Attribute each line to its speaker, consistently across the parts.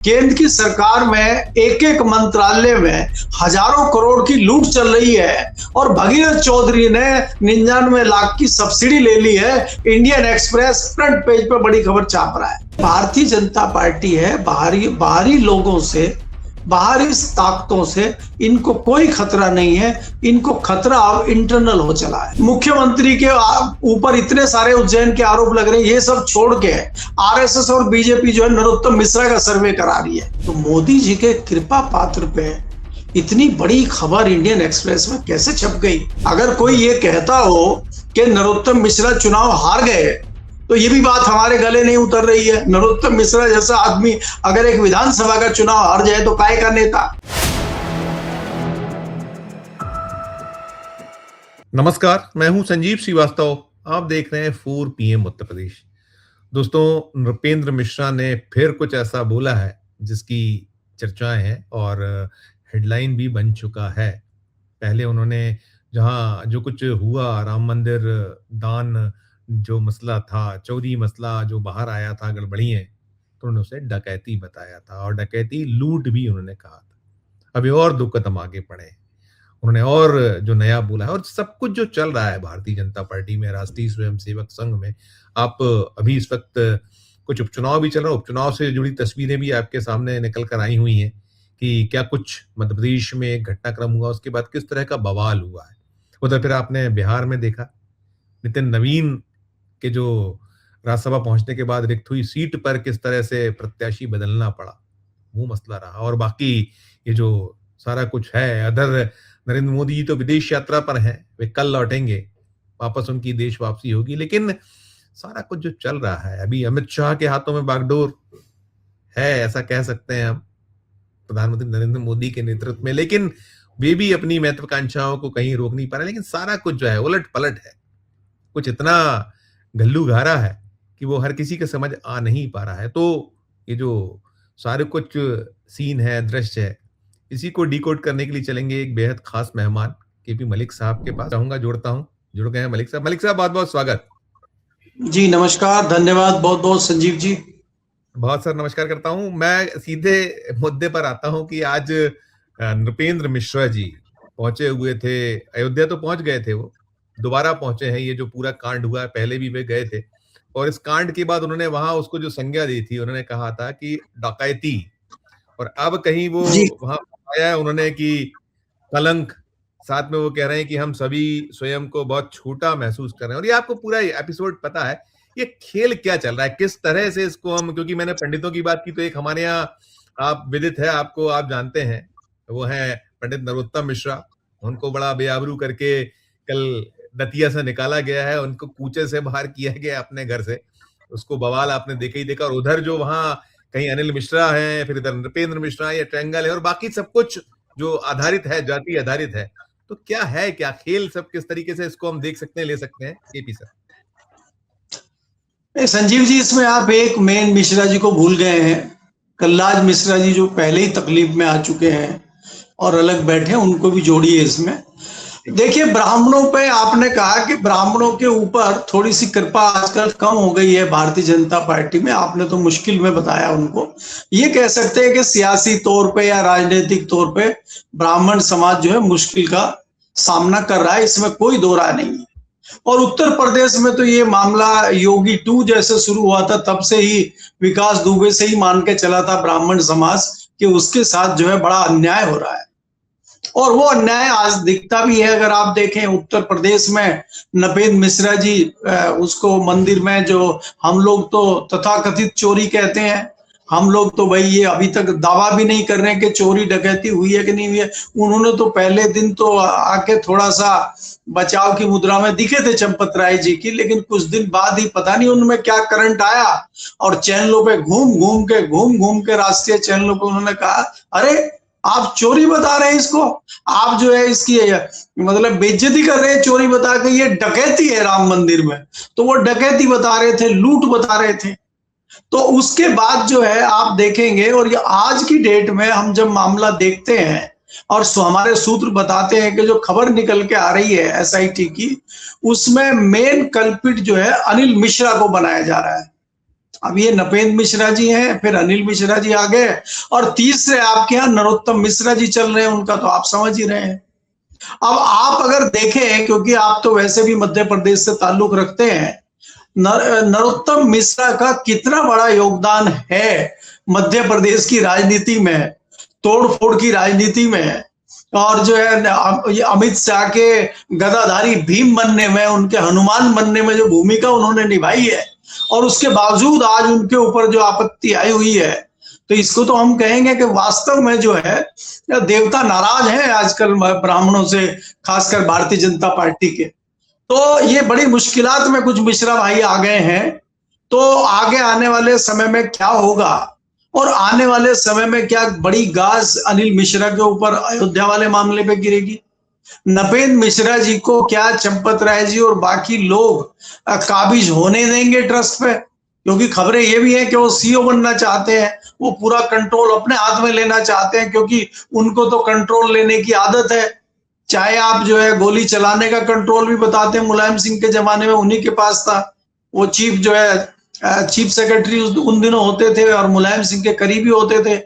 Speaker 1: केंद्र की सरकार में एक एक मंत्रालय में हजारों करोड़ की लूट चल रही है और भगीरथ चौधरी ने 99 लाख की सब्सिडी ले ली है। इंडियन एक्सप्रेस फ्रंट पेज पर बड़ी खबर छाप रहा है। भारतीय जनता पार्टी है, बाहरी लोगों से, बाहरी ताकतों से इनको कोई खतरा नहीं है। इनको खतरा अब इंटरनल हो चला है। मुख्यमंत्री के ऊपर इतने सारे उज्जैन के आरोप लग रहे हैं, ये सब छोड़ के आरएसएस और बीजेपी जो है नरोत्तम मिश्रा का सर्वे करा रही है। तो मोदी जी के कृपा पात्र पे इतनी बड़ी खबर इंडियन एक्सप्रेस में कैसे छप गई? अगर कोई ये कहता हो कि नरोत्तम मिश्रा चुनाव हार गए तो ये भी बात हमारे गले नहीं उतर रही है। नरोत्तम मिश्रा जैसा आदमी अगर एक विधानसभा का चुनाव हार जाए तो काय का नेता।
Speaker 2: नमस्कार, मैं हूं संजीव श्रीवास्तव। आप देख रहे हैं 4 PM उत्तर प्रदेश। दोस्तों, नृपेंद्र मिश्रा ने फिर कुछ ऐसा बोला है जिसकी चर्चाएं हैं और हेडलाइन भी बन चुका है। पहले उन्होंने जहां जो कुछ हुआ, राम मंदिर दान जो मसला था, चौधरी मसला जो बाहर आया था, गड़बड़ियां, तो उन्होंने उसे डकैती बताया था और डकैती लूट भी उन्होंने कहा था। अभी और 2 कदम आगे बढ़े, उन्होंने और जो नया बोला है और सब कुछ जो चल रहा है भारतीय जनता पार्टी में, राष्ट्रीय स्वयंसेवक संघ में। आप अभी इस वक्त कुछ उपचुनाव भी चल रहा है, उपचुनाव से जुड़ी तस्वीरें भी आपके सामने निकल कर आई हुई हैं कि क्या कुछ मध्य प्रदेश में एक घटनाक्रम हुआ, उसके बाद किस तरह का बवाल हुआ है। उधर फिर आपने बिहार में देखा, नितिन नवीन के जो राज्यसभा पहुंचने के बाद रिक्त हुई सीट पर किस तरह से प्रत्याशी बदलना पड़ा, वो मसला रहा। और बाकी ये जो सारा कुछ है, अदर नरेंद्र मोदी जी तो विदेश यात्रा पर हैं, वे कल लौटेंगे, वापस उनकी देश वापसी होगी। लेकिन सारा कुछ जो चल रहा है, अभी अमित शाह के हाथों में बागडोर है, ऐसा कह सकते हैं हम, प्रधानमंत्री नरेंद्र मोदी के नेतृत्व में। लेकिन वे भी अपनी महत्वाकांक्षाओं को कहीं रोक नहीं पा रहे। लेकिन सारा कुछ जो है उलट पलट है, कुछ इतना घल्लू घारा है कि वो हर किसी के समझ आ नहीं पा रहा है। तो ये जो सारे कुछ सीन है, दृश्य है, इसी को डिकोड करने के लिए चलेंगे एक बेहद खास मेहमान केपी मलिक साहब के पास। चाहूंगा जोड़ता हूं, जुड़ गए हैं मलिक साहब। मलिक साहब, बहुत बहुत स्वागत।
Speaker 1: जी नमस्कार, धन्यवाद बहुत बहुत संजीव जी।
Speaker 2: बहुत सर, नमस्कार करता हूं। मैं सीधे मुद्दे पर आता हूं कि आज नृपेंद्र मिश्रा जी पहुंचे हुए थे अयोध्या, तो पहुंच गए थे, वो दोबारा पहुंचे हैं। ये जो पूरा कांड हुआ है, पहले भी वे गए थे और इस कांड के बाद उन्होंने वहां उसको जो संज्ञा दी थी, उन्होंने कहा था कि डकैती, और अब कहीं वो वहां आया है उन्होंने कि कलंक, साथ में वो कह रहे हैं कि हम सभी स्वयं को बहुत छोटा महसूस कर रहे हैं। और ये आपको पूरा एपिसोड पता है, ये खेल क्या चल रहा है, किस तरह से इसको हम, क्योंकि मैंने पंडितों की बात की तो एक हमारे यहाँ आप विदित है, आपको आप जानते हैं, वो है पंडित नरोत्तम मिश्रा। उनको बड़ा बेआबरू करके कल दतिया से निकाला गया है, उनको कूचे से बाहर किया गया अपने घर से। उसको बवाल आपने देखा ही देखा। और उधर जो वहां कहीं अनिल मिश्रा है, फिर इधर नृपेंद्र मिश्रा या ट्रायंगल है, और बाकी सब कुछ जो आधारित है, जाति आधारित है। तो क्या है, क्या खेल, सब किस तरीके से इसको हम देख सकते हैं, ले सकते हैं केपी सर?
Speaker 1: संजीव जी, इसमें आप एक मेन मिश्रा जी को भूल गए हैं। कल्लाज मिश्रा जी जो पहले ही तकलीफ में आ चुके हैं और अलग बैठे, उनको भी जोड़िए इसमें। देखिए, ब्राह्मणों पे आपने कहा कि ब्राह्मणों के ऊपर थोड़ी सी कृपा आजकल कम हो गई है भारतीय जनता पार्टी में। आपने तो मुश्किल में बताया उनको। ये कह सकते हैं कि सियासी तौर पे या राजनीतिक तौर पे ब्राह्मण समाज जो है मुश्किल का सामना कर रहा है, इसमें कोई दो राय नहीं है। और उत्तर प्रदेश में तो ये मामला योगी 2 जैसे शुरू हुआ था, तब से ही विकास दुबे से ही मान के चला था ब्राह्मण समाज कि उसके साथ जो है बड़ा अन्याय हो रहा है। और वो अन्याय आज दिखता भी है। अगर आप देखें उत्तर प्रदेश में नपेंद्र मिश्रा जी, उसको मंदिर में जो हम लोग तो तथाकथित चोरी कहते हैं, हम लोग तो भाई ये अभी तक दावा भी नहीं कर रहे हैं कि चोरी डकैती हुई है कि नहीं हुई है। उन्होंने तो पहले दिन तो आके थोड़ा सा बचाव की मुद्रा में दिखे थे चंपत राय जी की, लेकिन कुछ दिन बाद ही पता नहीं उनमें क्या करंट आया और चैनलों पे घूम घूम के राष्ट्रीय चैनलों पे उन्होंने कहा, अरे आप चोरी बता रहे हैं इसको, आप जो है इसकी मतलब बेइज्जती कर रहे हैं चोरी बता के, ये डकैती है राम मंदिर में। तो वो डकैती बता रहे थे, लूट बता रहे थे। तो उसके बाद जो है आप देखेंगे, और ये आज की डेट में हम जब मामला देखते हैं और हमारे सूत्र बताते हैं कि जो खबर निकल के आ रही है एसआईटी की, उसमें मेन कल्पिट जो है अनिल मिश्रा को बनाया जा रहा है। अब ये नपेंद्र मिश्रा जी हैं, फिर अनिल मिश्रा जी आ गए, और तीसरे आपके यहाँ नरोत्तम मिश्रा जी चल रहे हैं, उनका तो आप समझ ही रहे हैं। अब आप अगर देखें, क्योंकि आप तो वैसे भी मध्य प्रदेश से ताल्लुक रखते हैं, नरोत्तम मिश्रा का कितना बड़ा योगदान है मध्य प्रदेश की राजनीति में, तोड़फोड़ की राजनीति में, और जो है अमित शाह के गदाधारी भीम बनने में, उनके हनुमान बनने में जो भूमिका उन्होंने निभाई है, और उसके बावजूद आज उनके ऊपर जो आपत्ति आई हुई है, तो इसको तो हम कहेंगे कि वास्तव में जो है देवता नाराज हैं आजकल ब्राह्मणों से, खासकर भारतीय जनता पार्टी के। तो ये बड़ी मुश्किलात में कुछ मिश्रा भाई आ गए हैं। तो आगे आने वाले समय में क्या होगा, और आने वाले समय में क्या बड़ी गाज अनिल मिश्रा के ऊपर अयोध्या वाले मामले पे गिरेगी? नपेंद्र मिश्रा जी को क्या चंपत राय जी और बाकी लोग काबिज होने देंगे ट्रस्ट पे? क्योंकि खबरें ये भी है कि वो सीईओ बनना चाहते हैं, वो पूरा कंट्रोल अपने हाथ में लेना चाहते हैं, क्योंकि उनको तो कंट्रोल लेने की आदत है। चाहे आप जो है गोली चलाने का कंट्रोल भी बताते हैं, मुलायम सिंह के जमाने में उन्हीं के पास था। वो चीफ जो है चीफ सेक्रेटरी उन दिनों होते थे और मुलायम सिंह के करीबी होते थे।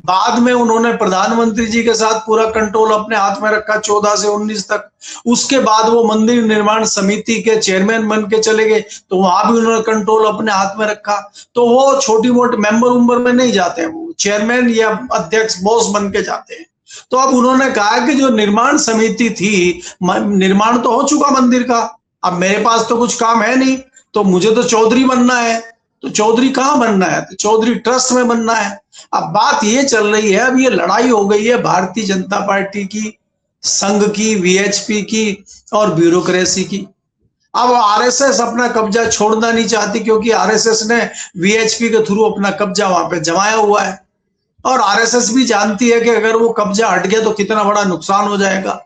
Speaker 1: बाद में उन्होंने प्रधानमंत्री जी के साथ पूरा कंट्रोल अपने हाथ में रखा 14 से 19 तक। उसके बाद वो मंदिर निर्माण समिति के चेयरमैन बन के चले गए, तो वहां भी उन्होंने कंट्रोल अपने हाथ में रखा। तो वो छोटी मोटी मेंबर उम्बर में नहीं जाते हैं, वो चेयरमैन या अध्यक्ष बॉस बन के जाते हैं। तो अब उन्होंने कहा कि जो निर्माण समिति थी, निर्माण तो हो चुका मंदिर का, अब मेरे पास तो कुछ काम है नहीं, तो मुझे तो चौधरी बनना है। तो चौधरी कहाँ बनना है? तो चौधरी ट्रस्ट में बनना है। अब बात ये चल रही है, अब ये लड़ाई हो गई है भारतीय जनता पार्टी की, संघ की, वीएचपी की और ब्यूरोक्रेसी की। अब आरएसएस अपना कब्जा छोड़ना नहीं चाहती, क्योंकि आरएसएस ने वीएचपी के थ्रू अपना कब्जा वहां पे जमाया हुआ है, और आरएसएस भी जानती है कि अगर वो कब्जा हट गया तो कितना बड़ा नुकसान हो जाएगा।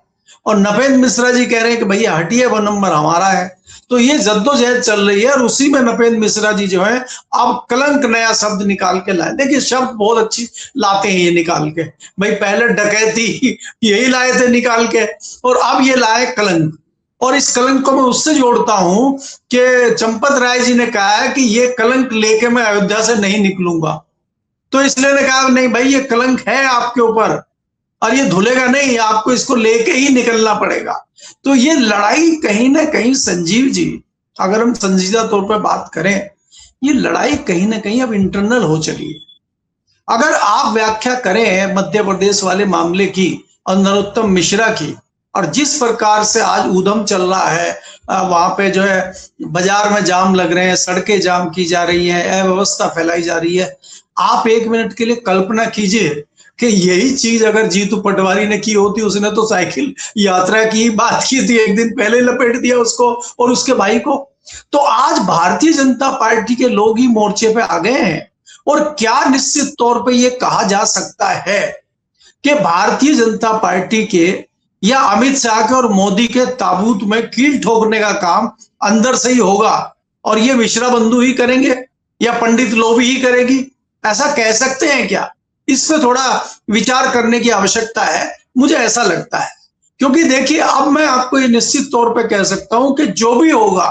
Speaker 1: और नपेंद्र मिश्रा जी कह रहे हैं कि भैया हटिए, वो नंबर हमारा है। तो ये जद्दोजहद चल रही है, और उसी में नपेंद्र मिश्रा जी जो है अब कलंक नया शब्द निकाल के लाए। देखिए शब्द बहुत अच्छी लाते हैं ये निकाल के, भाई पहले डकैती यही लाए थे निकाल के, और अब ये लाए कलंक। और इस कलंक को मैं उससे जोड़ता हूं कि चंपत राय जी ने कहा है कि ये कलंक लेके मैं अयोध्या से नहीं निकलूंगा। तो इसलिए ने कहा नहीं भाई, ये कलंक है आपके ऊपर और ये धुलेगा नहीं, आपको इसको लेके ही निकलना पड़ेगा। तो ये लड़ाई कहीं ना कहीं, संजीव जी, अगर हम संजीदा तौर पर बात करें, ये लड़ाई कहीं ना कहीं अब इंटरनल हो चली है। अगर आप व्याख्या करें मध्य प्रदेश वाले मामले की और नरोत्तम मिश्रा की, और जिस प्रकार से आज ऊधम चल रहा है, वहां पे जो है बाजार में जाम लग रहे हैं, सड़कें जाम की जा रही हैं, अव्यवस्था फैलाई जा रही है। आप एक मिनट के लिए कल्पना कीजिए कि यही चीज अगर जीतू पटवारी ने की होती, उसने तो साइकिल यात्रा की बात की थी, एक दिन पहले लपेट दिया उसको और उसके भाई को। तो आज भारतीय जनता पार्टी के लोग ही मोर्चे पे आ गए हैं। और क्या निश्चित तौर पे ये कहा जा सकता है कि भारतीय जनता पार्टी के या अमित शाह के और मोदी के ताबूत में कील ठोकने का काम अंदर से ही होगा, और ये मिश्रा बंधु ही करेंगे या पंडित लोभी ही करेगी? ऐसा कह सकते हैं क्या? इस पे थोड़ा विचार करने की आवश्यकता है, मुझे ऐसा लगता है। क्योंकि देखिए, अब मैं आपको ये निश्चित तौर पे कह सकता हूं कि जो भी होगा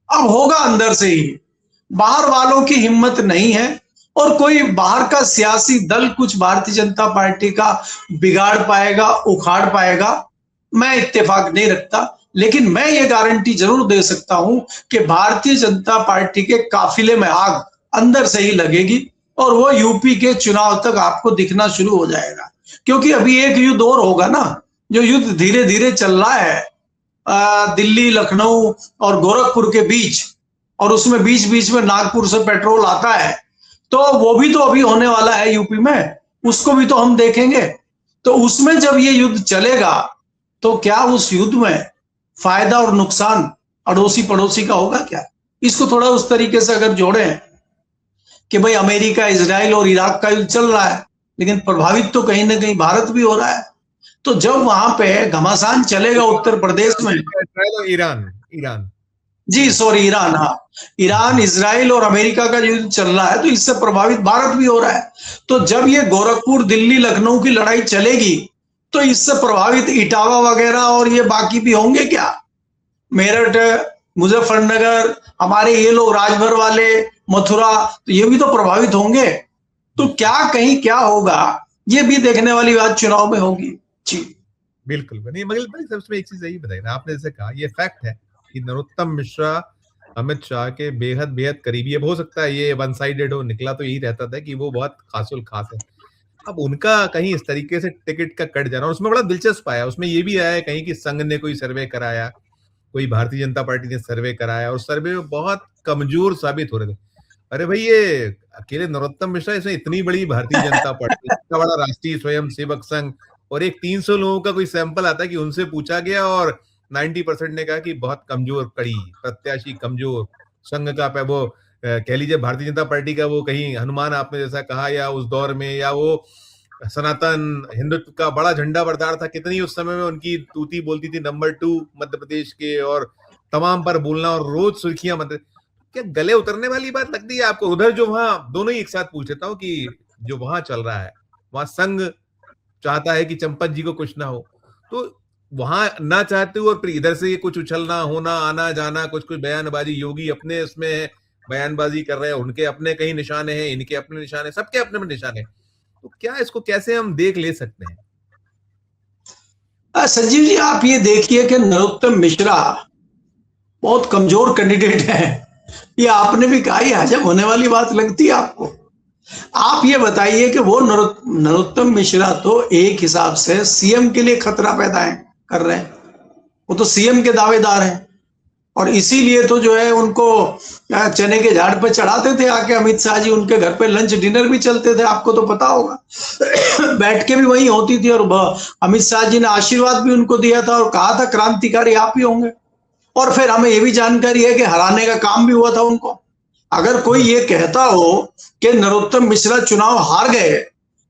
Speaker 1: अब होगा अंदर से ही। बाहर वालों की हिम्मत नहीं है, और कोई बाहर का सियासी दल कुछ भारतीय जनता पार्टी का बिगाड़ पाएगा, उखाड़ पाएगा, मैं इत्तेफाक नहीं रखता। लेकिन मैं ये गारंटी जरूर दे सकता हूं कि भारतीय जनता पार्टी के काफिले में आग अंदर से ही लगेगी, और वो यूपी के चुनाव तक आपको दिखना शुरू हो जाएगा। क्योंकि अभी एक युद्ध और होगा ना, जो युद्ध धीरे धीरे चल रहा है दिल्ली, लखनऊ और गोरखपुर के बीच, और उसमें बीच बीच में नागपुर से पेट्रोल आता है, तो वो भी तो अभी होने वाला है यूपी में, उसको भी तो हम देखेंगे। तो उसमें जब ये युद्ध चलेगा, तो क्या उस युद्ध में फायदा और नुकसान अड़ोसी पड़ोसी का होगा क्या? इसको थोड़ा उस तरीके से अगर जोड़ें कि भाई अमेरिका, इजराइल और इराक का युद्ध चल रहा है, लेकिन प्रभावित तो कहीं ना कहीं भारत भी हो रहा है। तो जब वहां पे घमासान चलेगा उत्तर प्रदेश में,
Speaker 2: ईरान
Speaker 1: ईरान, हाँ, ईरान, इजराइल और अमेरिका का युद्ध चल रहा है, तो इससे प्रभावित भारत भी हो रहा है। तो जब ये गोरखपुर, दिल्ली, लखनऊ की लड़ाई चलेगी, तो इससे प्रभावित इटावा वगैरह और ये बाकी भी होंगे क्या? मेरठ, मुजफ्फरनगर, हमारे ये लोग राजभर वाले, मथुरा, तो ये भी तो प्रभावित होंगे। तो क्या कहीं क्या होगा, ये भी देखने वाली बात चुनाव में होगी। जी
Speaker 2: बिल्कुल नहीं, मगर भाई सबसे एक चीज यही बताइए ना, आपने जैसे कहा ये फैक्ट है कि नरोत्तम मिश्रा अमित शाह के बेहद बेहद करीबी है। हो सकता है ये वन साइडेड हो, निकला तो यही रहता था कि वो बहुत खासुल खास है। अब उनका कहीं इस तरीके से टिकट का कट जाना, उसमें बड़ा दिलचस्प आया, उसमें ये भी आया है कहीं कि संघ ने कोई सर्वे कराया, कोई भारतीय जनता पार्टी ने सर्वे कराया, और सर्वे में बहुत कमजोर साबित हो रहे थे। अरे भाई ये अकेले नरोत्तम मिश्रा, इसमें इतनी बड़ी भारतीय जनता पार्टी, इतना बड़ा राष्ट्रीय स्वयं सेवक संघ, और एक 300 लोगों का कोई सैंपल आता है कि उनसे पूछा गया और 90% ने कहा कि बहुत कमजोर कड़ी प्रत्याशी, कमजोर संघ का वो कह लीजिए भारतीय जनता पार्टी का वो कहीं हनुमान आपने जैसा कहा, या उस दौर में, या वो सनातन हिंदुत्व का बड़ा झंडा बरदार था, कितनी उस समय में उनकी तूती बोलती थी नंबर 2 मध्य प्रदेश के, और तमाम पर बोलना और रोज सुर्खियां मत, क्या गले उतरने वाली बात लगती है आपको? उधर जो वहां दोनों ही एक साथ पूछ लेता हूँ कि जो वहां चल रहा है, वहां संघ चाहता है कि चंपत जी को कुछ ना हो, तो वहां ना चाहते हुए और फिर इधर से ये कुछ उछलना होना, आना जाना, कुछ कुछ बयानबाजी, योगी अपने इसमें बयानबाजी कर रहे हैं, उनके अपने कहीं निशाने हैं, इनके अपने निशाने, सबके अपने अपने निशाने, तो क्या इसको कैसे हम देख ले सकते हैं?
Speaker 1: संजीव जी, आप ये देखिए कि नरोत्तम मिश्रा बहुत कमजोर कैंडिडेट है। ये आपने भी कहा, ये हजम होने वाली बात लगती है आपको? आप ये बताइए कि वो नरोत्तम मिश्रा तो एक हिसाब से सीएम के लिए खतरा पैदा कर रहे हैं। वो तो सीएम के दावेदार हैं, और इसीलिए तो जो है उनको चने के झाड़ पे चढ़ाते थे आके अमित शाह जी, उनके घर पे लंच डिनर भी चलते थे, आपको तो पता होगा। बैठ के भी वही होती थी, और अमित शाह जी ने आशीर्वाद भी उनको दिया था और कहा था क्रांतिकारी आप ही होंगे। और फिर हमें ये भी जानकारी है कि हराने का काम भी हुआ था उनको। अगर कोई ये कहता हो कि नरोत्तम मिश्रा चुनाव हार गए,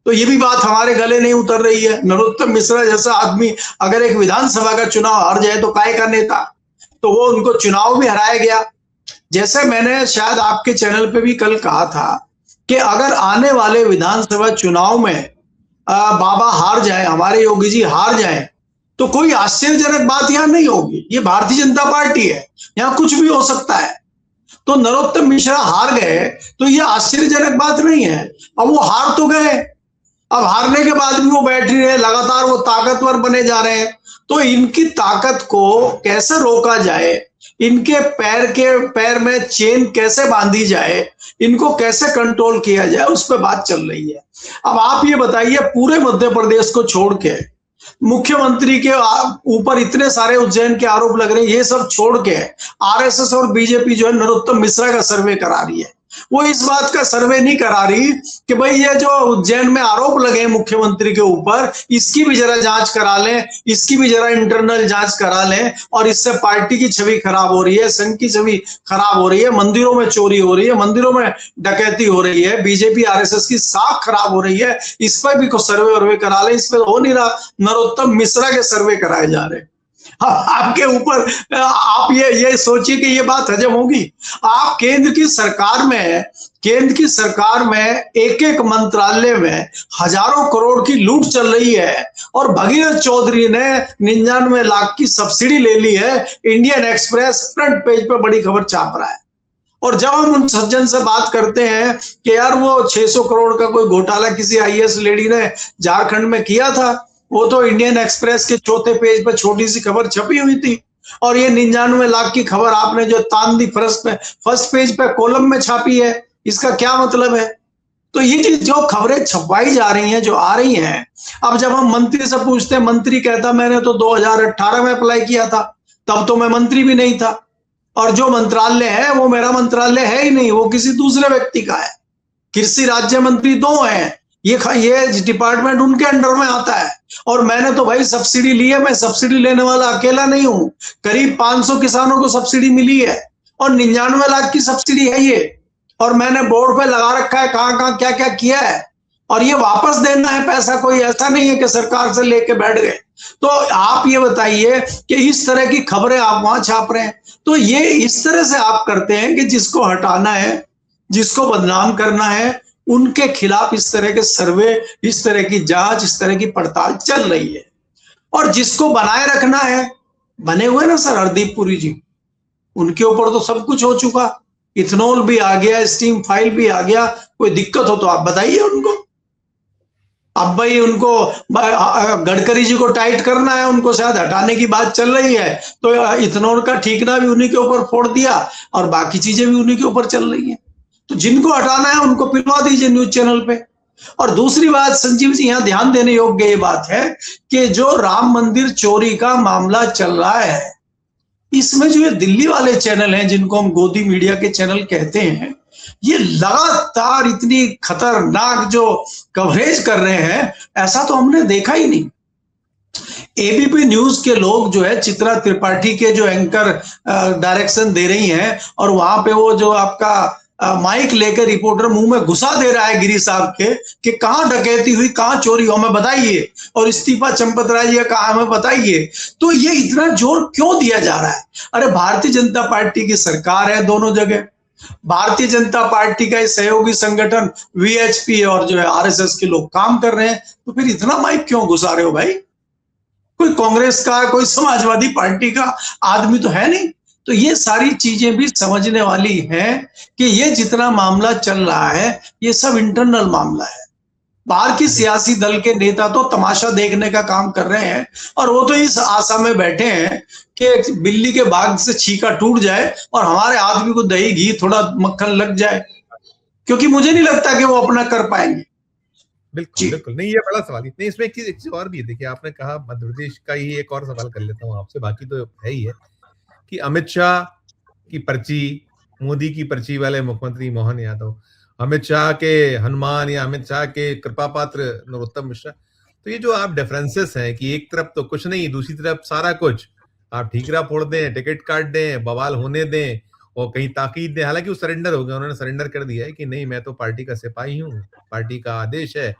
Speaker 1: तो ये भी बात हमारे गले नहीं उतर रही है। नरोत्तम मिश्रा जैसा आदमी अगर एक विधानसभा का चुनाव हार जाए तो काय का नेता, तो वो उनको चुनाव भी हराया गया। जैसे मैंने शायद आपके चैनल पे भी कल कहा था कि अगर आने वाले विधानसभा चुनाव में बाबा हार जाए, हमारे योगी जी हार जाए, तो कोई आश्चर्यजनक बात यहां नहीं होगी। ये भारतीय जनता पार्टी है, यहां कुछ भी हो सकता है। तो नरोत्तम मिश्रा हार गए तो ये आश्चर्यजनक बात नहीं है। अब वो हार तो गए, अब हारने के बाद भी वो बैठ ही रहे, लगातार वो ताकतवर बने जा रहे हैं। तो इनकी ताकत को कैसे रोका जाए, इनके पैर में चेन कैसे बांधी जाए, इनको कैसे कंट्रोल किया जाए, उस पर बात चल रही है। अब आप ये बताइए, पूरे मध्य प्रदेश को छोड़ के मुख्यमंत्री के ऊपर इतने सारे उज्जैन के आरोप लग रहे हैं, ये सब छोड़ के आरएसएस और बीजेपी जो है नरोत्तम मिश्रा का सर्वे करा रही है। वो इस बात का सर्वे नहीं करा रही कि भाई ये जो उज्जैन में आरोप लगे मुख्यमंत्री के ऊपर, इसकी भी जरा जांच करा लें, इसकी भी जरा इंटरनल जांच करा लें, और इससे पार्टी की छवि खराब हो रही है, संघ की छवि खराब हो रही है, मंदिरों में चोरी हो रही है, मंदिरों में डकैती हो रही है, बीजेपी आरएसएस की साख खराब हो रही है, इस पर भी कुछ सर्वे वर्वे करा लें। इस पर हो नहीं रहा, नरोत्तम मिश्रा के सर्वे कराए जा रहे हैं। आपके ऊपर आप ये सोचिए कि ये बात हजम होगी? आप केंद्र की सरकार में एक एक मंत्रालय में हजारों करोड़ की लूट चल रही है, और भगीरथ चौधरी ने 99 लाख की सब्सिडी ले ली है। इंडियन एक्सप्रेस फ्रंट पेज पर बड़ी खबर छाप रहा है। और जब हम उन सज्जन से बात करते हैं कि यार वो 600 करोड़ का कोई घोटाला किसी आईएएस लेडी ने झारखंड में किया था, वो तो इंडियन एक्सप्रेस के चौथे पेज पर छोटी सी खबर छपी हुई थी, और ये 99 लाख की खबर आपने जो तान दी फर्स्ट पेज पे कॉलम में छापी है, इसका क्या मतलब है? तो ये जो खबरें छपवाई जा रही हैं, जो आ रही हैं, अब जब हम मंत्री से पूछते हैं, मंत्री कहता मैंने तो 2018 में अप्लाई किया था, तब तो मैं मंत्री भी नहीं था, और जो मंत्रालय है वो मेरा मंत्रालय है ही नहीं, वो किसी दूसरे व्यक्ति का है। कृषि राज्य मंत्री 2 हैं, ये डिपार्टमेंट उनके अंडर में आता है, और मैंने तो भाई सब्सिडी ली है, मैं सब्सिडी लेने वाला अकेला नहीं हूं। करीब 500 किसानों को सब्सिडी मिली है, और 99 लाख की सब्सिडी है ये, और मैंने बोर्ड पे लगा रखा है कहां कहां क्या क्या किया है, और ये वापस देना है पैसा, कोई ऐसा नहीं है कि सरकार से लेके बैठ गए। तो आप ये बताइए कि इस तरह की खबरें आप वहां छाप रहे हैं, तो ये इस तरह से आप करते हैं कि जिसको हटाना है, जिसको बदनाम करना है, उनके खिलाफ इस तरह के सर्वे, इस तरह की जांच, इस तरह की पड़ताल चल रही है। और जिसको बनाए रखना है, बने हुए ना सर हरदीप पुरी जी, उनके ऊपर तो सब कुछ हो चुका, इथेनॉल भी आ गया, स्टीम फाइल भी आ गया, कोई दिक्कत हो तो आप बताइए उनको। अब भाई उनको गडकरी जी को टाइट करना है, उनको शायद हटाने की बात चल रही है, तो इथेनॉल का ठीकना भी उन्हीं के ऊपर फोड़ दिया और बाकी चीजें भी उन्हीं के ऊपर चल रही हैं। तो जिनको हटाना है उनको पिलवा दीजिए न्यूज चैनल पे। और दूसरी बात संजीव जी, यहाँ ध्यान देने योग्य ये बात है कि जो राम मंदिर चोरी का मामला चल रहा है, इसमें जो ये दिल्ली वाले चैनल हैं जिनको हम गोदी मीडिया के चैनल कहते हैं, ये लगातार इतनी खतरनाक जो कवरेज कर रहे हैं, ऐसा तो हमने देखा ही नहीं। एबीपी न्यूज के लोग जो है चित्रा त्रिपाठी के जो एंकर डायरेक्शन दे रही हैं, और वहां पे वो जो आपका माइक लेकर रिपोर्टर मुंह में घुसा दे रहा है गिरी साहब के कि कहां डकैती हुई, कहां चोरी हो, हमें बताइए, और इस्तीफा चंपत राय जी का कहा, हमें बताइए। तो ये इतना जोर क्यों दिया जा रहा है? अरे भारतीय जनता पार्टी की सरकार है दोनों जगह, भारतीय जनता पार्टी का सहयोगी संगठन वीएचपी और जो है आरएसएस के लोग काम कर रहे हैं, तो फिर इतना माइक क्यों घुसा रहे हो भाई? कोई कांग्रेस का, कोई समाजवादी पार्टी का आदमी तो है नहीं। तो ये सारी चीजें भी समझने वाली हैं कि ये जितना मामला चल रहा है ये सब इंटरनल मामला है। बाहर की सियासी दल के नेता तो तमाशा देखने का काम कर रहे हैं, और वो तो इस आशा में बैठे हैं कि बिल्ली के बाग से छीका टूट जाए और हमारे आदमी को दही घी थोड़ा मक्खन लग जाए, क्योंकि मुझे नहीं लगता कि वो अपना कर पाएंगे।
Speaker 2: बिल्कुल बिल्कुल नहीं, ये बड़ा सवाल नहीं, इसमें एक चीज और भी है। देखिए, आपने कहा मध्य प्रदेश का ही एक और सवाल कर लेता हूँ आपसे, बाकी तो है ही है कि अमित शाह की पर्ची, मोदी की पर्ची वाले मुख्यमंत्री मोहन यादव, अमित शाह के हनुमान या अमित शाह के कृपा पात्र नरोत्तम मिश्रा, तो ये जो आप डिफरेंसेस हैं कि एक तरफ तो कुछ नहीं, दूसरी तरफ सारा कुछ, आप ठीकरा फोड़ दें, टिकट काट दें, बवाल होने दें और कहीं ताकीद दें। हालांकि वो सरेंडर हो गया, उन्होंने सरेंडर कर दिया है कि नहीं, मैं तो पार्टी का सिपाही हूँ, पार्टी का आदेश है,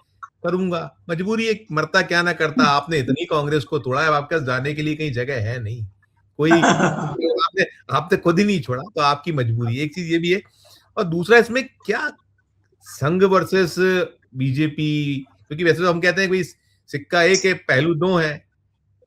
Speaker 2: करूंगा, मजबूरी एक, मरता क्या ना करता। आपने इतनी कांग्रेस को तोड़ा है, आपके जाने के लिए कहीं जगह है नहीं, कोई आपने खुद ही नहीं छोड़ा, तो आपकी मजबूरी। एक चीज ये भी है, और दूसरा इसमें क्या संघ वर्सेस बीजेपी, क्योंकि वैसे तो हम कहते हैं कि सिक्का एक है, पहलू दो हैं,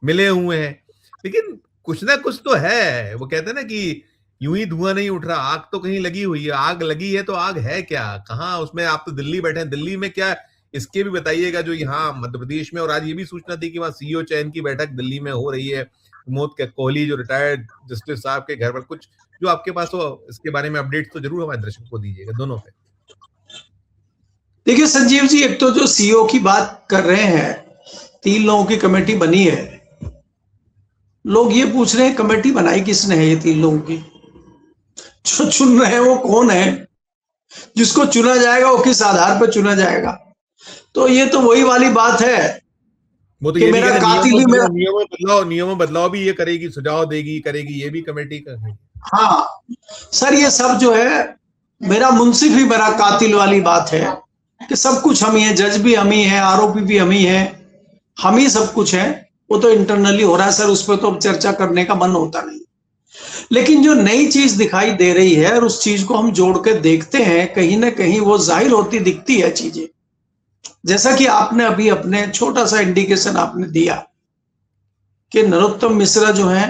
Speaker 2: मिले हुए हैं, लेकिन कुछ ना कुछ तो है। वो कहते हैं ना कि यूं ही धुआं नहीं उठ रहा, आग तो कहीं लगी हुई है। आग लगी है तो आग है क्या, कहाँ? उसमें आप तो दिल्ली बैठे हैं, दिल्ली में क्या, इसके भी बताइएगा जो यहाँ मध्य प्रदेश में। और आज ये भी सूचना थी कि वहाँ सीईओ चयन की बैठक दिल्ली में हो रही है, प्रमोद कोहली जो रिटायर्ड जस्टिस साहब के घर पर। कुछ जो आपके पास हो इसके बारे में अपडेट तो जरूर हमारे दर्शकों को दीजिएगा, दोनों पे।
Speaker 1: देखिए संजीव जी, एक तो जो सीईओ की बात कर रहे हैं, 3 लोगों की कमेटी बनी है। लोग ये पूछ रहे हैं कमेटी बनाई किसने है? ये 3 लोगों की जो चुन रहे हैं वो कौन है? जिसको चुना जाएगा वो किस आधार पर चुना जाएगा? तो ये तो वही वाली बात है,
Speaker 2: वो तो ये मेरा कातिल ही मेरा नियमों बदलाव भी ये करेगी, सुझाव देगी, करेगी, ये भी कमेटी का है।
Speaker 1: हाँ सर, ये सब जो है मेरा मुंसिफ ही मेरा कातिल वाली बात है कि सब कुछ हम ही है, जज भी हम ही है, आरोपी भी हम ही है, हम ही सब कुछ है। वो तो इंटरनली हो रहा है सर, उस पर तो चर्चा करने का मन होता नहीं। लेकिन जो नई चीज दिखाई दे रही है और उस चीज को हम जोड़ के देखते हैं, कहीं ना कहीं वो जाहिर होती दिखती है चीजें। जैसा कि आपने अभी अपने छोटा सा इंडिकेशन आपने दिया कि नरोत्तम मिश्रा जो है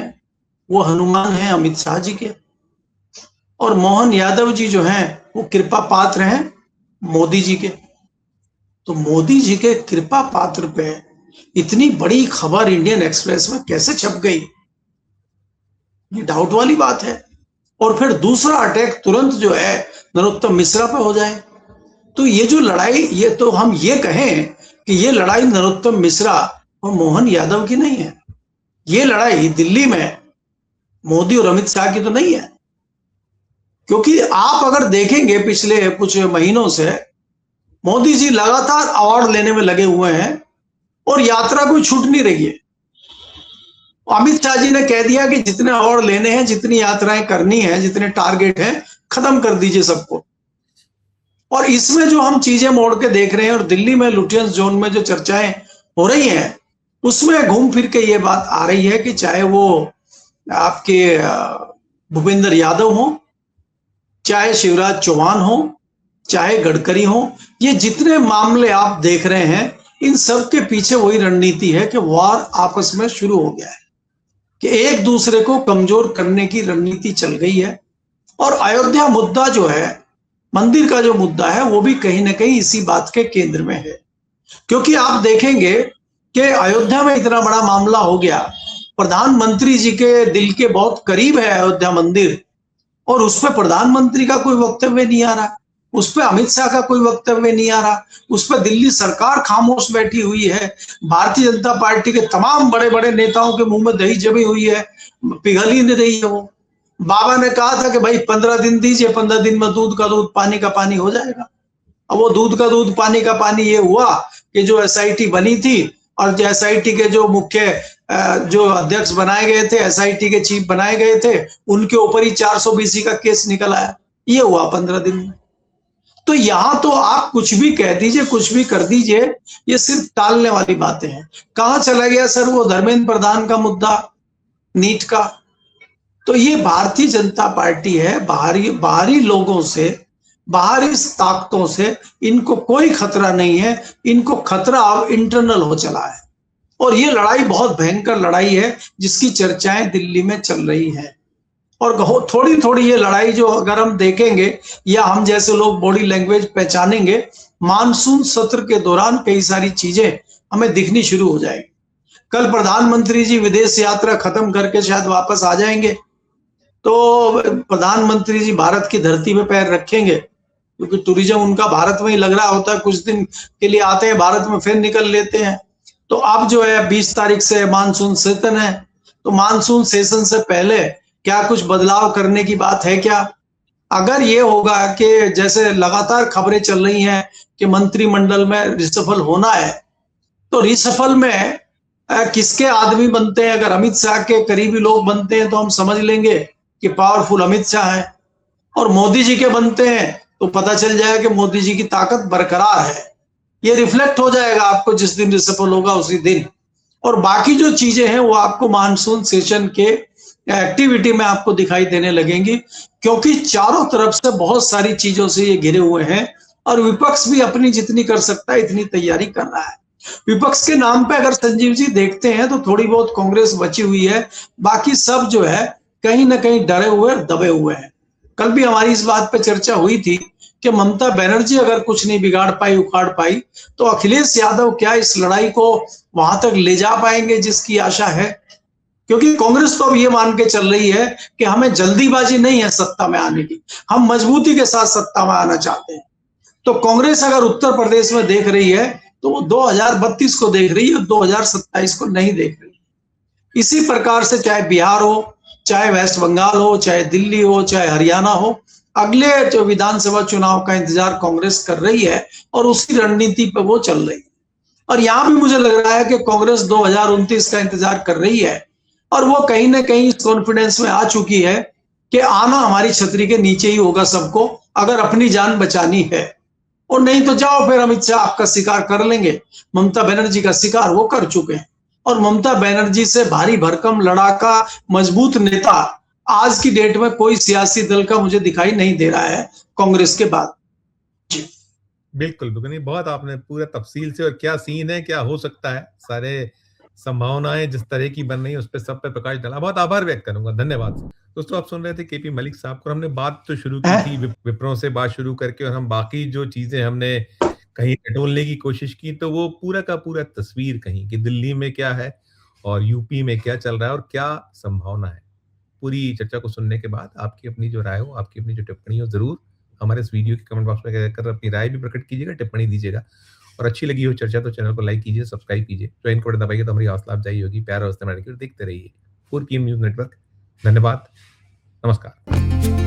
Speaker 1: वो हनुमान है अमित शाह जी के, और मोहन यादव जी जो हैं वो कृपा पात्र हैं मोदी जी के। तो मोदी जी के कृपा पात्र पे इतनी बड़ी खबर इंडियन एक्सप्रेस में कैसे छप गई, ये डाउट वाली बात है। और फिर दूसरा अटैक तुरंत जो है नरोत्तम मिश्रा पे हो जाए, तो ये जो लड़ाई, ये तो हम ये कहें कि ये लड़ाई नरोत्तम मिश्रा और मोहन यादव की नहीं है, ये लड़ाई दिल्ली में मोदी और अमित शाह की तो नहीं है। क्योंकि आप अगर देखेंगे पिछले कुछ महीनों से मोदी जी लगातार अवार्ड लेने में लगे हुए हैं और यात्रा कोई छूट नहीं रही है। अमित शाह जी ने कह दिया कि जितने अवार्ड लेने हैं, जितनी यात्राएं करनी है, जितने टारगेट हैं, खत्म कर दीजिए सबको। और इसमें जो हम चीजें मोड़ के देख रहे हैं और दिल्ली में लुटियंस जोन में जो चर्चाएं हो रही हैं, उसमें घूम फिर के ये बात आ रही है कि चाहे वो आपके भूपेंद्र यादव हो, चाहे शिवराज चौहान हो, चाहे गडकरी हो, ये जितने मामले आप देख रहे हैं, इन सब के पीछे वही रणनीति है कि वार आपस में शुरू हो गया है। कि एक दूसरे को कमजोर करने की रणनीति चल गई है। और अयोध्या मुद्दा जो है, मंदिर का जो मुद्दा है, वो भी कहीं ना कहीं इसी बात के केंद्र में है। क्योंकि आप देखेंगे कि अयोध्या में इतना बड़ा मामला हो गया, प्रधानमंत्री जी के दिल के बहुत करीब है अयोध्या मंदिर, और उस पर प्रधानमंत्री का कोई वक्तव्य नहीं आ रहा, उस पर अमित शाह का कोई वक्तव्य नहीं आ रहा, उस पर दिल्ली सरकार खामोश बैठी हुई है। भारतीय जनता पार्टी के तमाम बड़े बड़े नेताओं के मुंह में दही जमी हुई है, पिघल ही नहीं रही है वो। बाबा ने कहा था कि भाई 15 दिन दीजिए, 15 दिन में दूध का दूध पानी का पानी हो जाएगा। अब वो दूध का दूध पानी का पानी ये हुआ कि जो एसआईटी बनी थी और जो एसआईटी के जो मुख्य जो अध्यक्ष बनाए गए थे, एसआईटी के चीफ बनाए गए थे, उनके ऊपर ही 420 का केस निकल आया। ये हुआ 15 दिन में। तो यहां तो आप कुछ भी कह दीजिए, कुछ भी कर दीजिए, ये सिर्फ टालने वाली बातें हैं। कहां चला गया सर वो धर्मेंद्र प्रधान का मुद्दा, नीट का? तो ये भारतीय जनता पार्टी है, बाहरी लोगों से, बाहरी ताकतों से इनको कोई खतरा नहीं है। इनको खतरा अब इंटरनल हो चला है, और ये लड़ाई बहुत भयंकर लड़ाई है जिसकी चर्चाएं दिल्ली में चल रही हैं। और थोड़ी थोड़ी ये लड़ाई जो अगर हम देखेंगे या हम जैसे लोग बॉडी लैंग्वेज पहचानेंगे, मानसून सत्र के दौरान कई सारी चीजें हमें दिखनी शुरू हो जाएगी। कल प्रधानमंत्री जी विदेश यात्रा खत्म करके शायद वापस आ जाएंगे, तो प्रधानमंत्री जी भारत की धरती पे पैर रखेंगे, क्योंकि टूरिज्म उनका भारत में ही लग रहा होता है। कुछ दिन के लिए आते हैं भारत में, फिर निकल लेते हैं। तो अब जो है 20 तारीख से मानसून सेशन है, तो मानसून सेशन से पहले क्या कुछ बदलाव करने की बात है क्या? अगर ये होगा कि जैसे लगातार खबरें चल रही हैं कि मंत्रिमंडल में रिसफल होना है, तो रिसफल में किसके आदमी बनते हैं? अगर अमित शाह के करीबी लोग बनते हैं तो हम समझ लेंगे कि पावरफुल अमित शाह है, और मोदी जी के बनते हैं तो पता चल जाएगा कि मोदी जी की ताकत बरकरार है। ये रिफ्लेक्ट हो जाएगा आपको जिस दिन रिसफल होगा उसी दिन। और बाकी जो चीजें हैं वो आपको मानसून सेशन के एक्टिविटी में आपको दिखाई देने लगेंगी, क्योंकि चारों तरफ से बहुत सारी चीजों से ये घिरे हुए हैं, और विपक्ष भी अपनी जितनी कर सकता है इतनी तैयारी कर रहा है। विपक्ष के नाम पे अगर संजीव जी देखते हैं तो थोड़ी बहुत कांग्रेस बची हुई है, बाकी सब जो है कहीं ना कहीं डरे हुए, दबे हुए हैं। कल भी हमारी इस बात पे चर्चा हुई थी कि ममता बनर्जी अगर कुछ नहीं बिगाड़ पाई, उखाड़ पाई, तो अखिलेश यादव क्या इस लड़ाई को वहां तक ले जा पाएंगे जिसकी आशा है? क्योंकि कांग्रेस तो अब ये मान के चल रही है कि हमें जल्दीबाजी नहीं है सत्ता में आने की, हम मजबूती के साथ सत्ता में आना चाहते हैं। तो कांग्रेस अगर उत्तर प्रदेश में देख रही है तो वो 2032 को देख रही है, 2027 को नहीं देख रही। इसी प्रकार से चाहे बिहार हो, चाहे वेस्ट बंगाल हो, चाहे दिल्ली हो, चाहे हरियाणा हो, अगले जो विधानसभा चुनाव का इंतजार कांग्रेस कर रही है, और उसी रणनीति पर वो चल रही है। और यहां भी मुझे लग रहा है कि कांग्रेस 2029 का इंतजार कर रही है, और वो कहीं ना कहीं इस कॉन्फिडेंस में आ चुकी है कि आना हमारी छतरी के नीचे ही होगा सबको, अगर अपनी जान बचानी है। और नहीं तो जाओ फिर अमित शाह आपका शिकार कर लेंगे। ममता बनर्जी का शिकार वो कर चुके हैं, और ममता बनर्जी से भारी भरकम लड़ाका मजबूत नेता आज की डेट में कोई सियासी दल का मुझे दिखाई नहीं दे रहा है कांग्रेस के बाद। जी
Speaker 2: बिल्कुल बिल्कुल, नहीं बहुत आपने पूरा तफसील से, और क्या सीन है, क्या हो सकता है, सारे संभावनाएं जिस तरह की बन रही है उस पर सब पे प्रकाश डाला। बहुत आभार व्यक्त करूंगा, धन्यवाद। दोस्तों आप सुन रहे थे केपी मलिक साहब को। हमने बात तो शुरू की थी विप्रों से बात शुरू करके, और हम बाकी जो चीजें हमने कहीं टटोलने की कोशिश की, तो वो पूरा का पूरा तस्वीर कहीं कि दिल्ली में क्या है और यूपी में क्या चल रहा है और क्या संभावना है। पूरी चर्चा को सुनने के बाद आपकी अपनी जो राय हो, आपकी अपनी जो टिप्पणी हो, जरूर हमारे इस वीडियो के कमेंट बॉक्स में कहकर अपनी राय भी प्रकट कीजिएगा, टिप्पणी दीजिएगा। और अच्छी लगी हो चर्चा तो चैनल को लाइक कीजिए, सब्सक्राइब कीजिए, ज्वाइन को दबाइए तो हमारी हौसला अफजाई होगी। प्यार और देखते रहिए 4PM न्यूज नेटवर्क। धन्यवाद, नमस्कार।